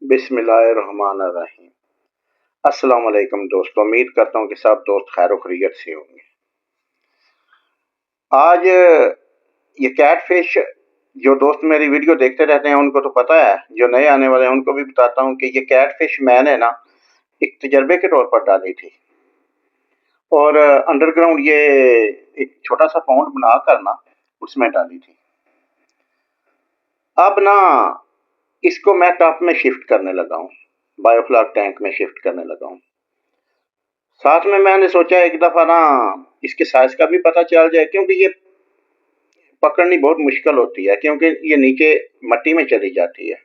बिस्मिल्लाहिर्रहमानिर्रहीम। अस्सलाम वालेकुम दोस्तों, उम्मीद करता हूँ कि सब दोस्त खैर खैरियत से होंगे। आज ये कैट फिश, जो दोस्त मेरी वीडियो देखते रहते हैं उनको तो पता है, जो नए आने वाले हैं उनको भी बताता हूँ कि ये कैट फिश मैंने ना एक तजर्बे के तौर पर डाली थी और अंडरग्राउंड ये एक छोटा सा पाउंड बना कर ना उसमें डाली थी। अब ना इसको मैं टब में शिफ्ट करने लगा हूँ, बायोफ्लॉक टैंक में शिफ्ट करने लगा हूँ। साथ में मैंने सोचा एक दफ़ा ना इसके साइज का भी पता चल जाए, क्योंकि ये पकड़नी बहुत मुश्किल होती है, क्योंकि ये नीचे मट्टी में चली जाती है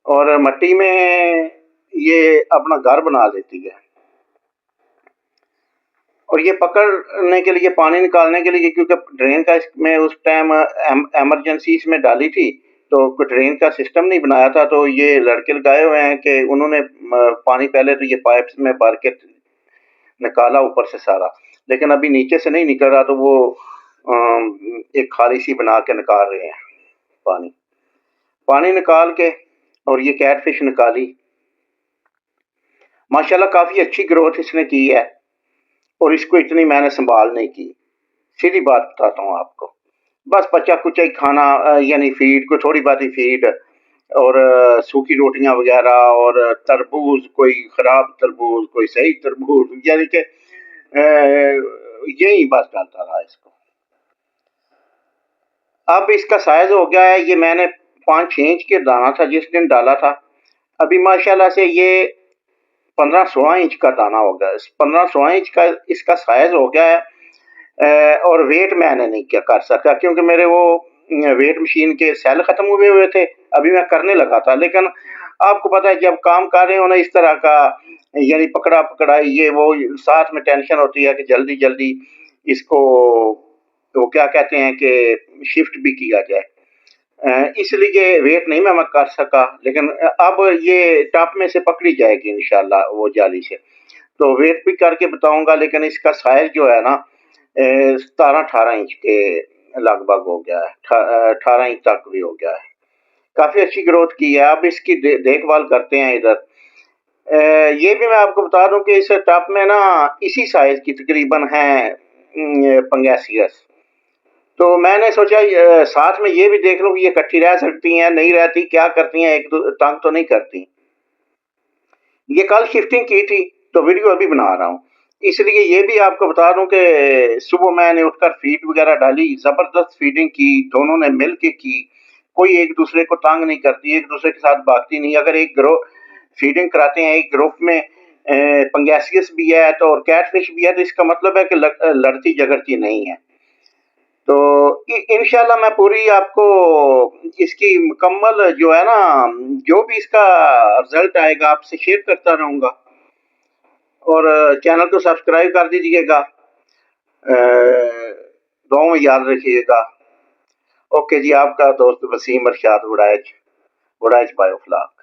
और मट्टी में ये अपना घर बना लेती है। और ये पकड़ने के लिए, पानी निकालने के लिए, क्योंकि ड्रेन का मैं उस टाइम एमरजेंसी इसमें डाली थी तो ड्रेन का सिस्टम नहीं बनाया था, तो ये लड़के लगाए हुए हैं कि उन्होंने पानी पहले तो ये पाइप में भर के निकाला ऊपर से सारा, लेकिन अभी नीचे से नहीं निकल रहा, तो वो एक खाली सी बना के निकाल रहे हैं पानी निकाल के। और ये कैट फिश निकाली, माशाल्लाह काफ़ी अच्छी ग्रोथ इसने की है और इसको इतनी मैंने संभाल नहीं की। सीधी बात बताता हूँ आपको, बस बच्चा कुछ ही खाना, यानी फीड को थोड़ी बात ही फीड और सूखी रोटियां वगैरह और तरबूज, कोई ख़राब तरबूज कोई सही तरबूज, यानी कि यही बस डालता रहा इसको। अब इसका साइज हो गया है, ये मैंने 5-6 इंच के दाना था जिस दिन डाला था, अभी माशाल्लाह से ये 15-16 इंच का दाना हो गया। 15-16 इंच का इसका साइज हो गया है। और वेट मैंने नहीं क्या कर सका, क्योंकि मेरे वो वेट मशीन के सेल खत्म हुए थे, अभी मैं करने लगा था। लेकिन आपको पता है जब काम कर रहे हो ना इस तरह का, यानी पकड़ा पकड़ाई, ये वो साथ में टेंशन होती है कि जल्दी जल्दी इसको तो क्या कहते हैं कि शिफ्ट भी किया जाए, इसलिए वेट नहीं मैं कर सका। लेकिन अब ये टॉप में से पकड़ी जाएगी इंशाल्लाह वो जाली से, तो वेट भी करके बताऊंगा। लेकिन इसका साइज जो है ना 17-18 इंच के लगभग हो गया है, 18 इंच तक भी हो गया है, काफ़ी अच्छी ग्रोथ की है। अब इसकी देखभाल करते हैं इधर। ये भी मैं आपको बता दूं कि इस टब में ना इसी साइज की तकरीबन है पंगेसियस, तो मैंने सोचा साथ में ये भी देख लूं कि ये इकट्ठी रह सकती हैं, नहीं रहती, क्या करती हैं, एक तंग तो नहीं करती। ये कल शिफ्टिंग की थी तो वीडियो अभी बना रहा हूँ, इसलिए ये भी आपको बता दूं कि सुबह मैंने उठकर फीड वगैरह डाली, ज़बरदस्त फीडिंग की, दोनों ने मिल के की, कोई एक दूसरे को तंग नहीं करती, एक दूसरे के साथ भागती नहीं। अगर एक ग्रुप फीडिंग कराते हैं, एक ग्रुप में पंगेसियस भी है तो और कैट फिश भी है, तो इसका मतलब है कि लड़ती झगड़ती नहीं है। तो इंशाल्लाह मैं पूरी आपको इसकी मुकम्मल जो है ना, जो भी इसका रिजल्ट आएगा आपसे शेयर करता रहूँगा, और चैनल को सब्सक्राइब कर दीजिएगा, दुआओं में याद रखिएगा। ओके जी, आपका दोस्त वसीम अरशाद वुडाइच बायोफ्लॉक।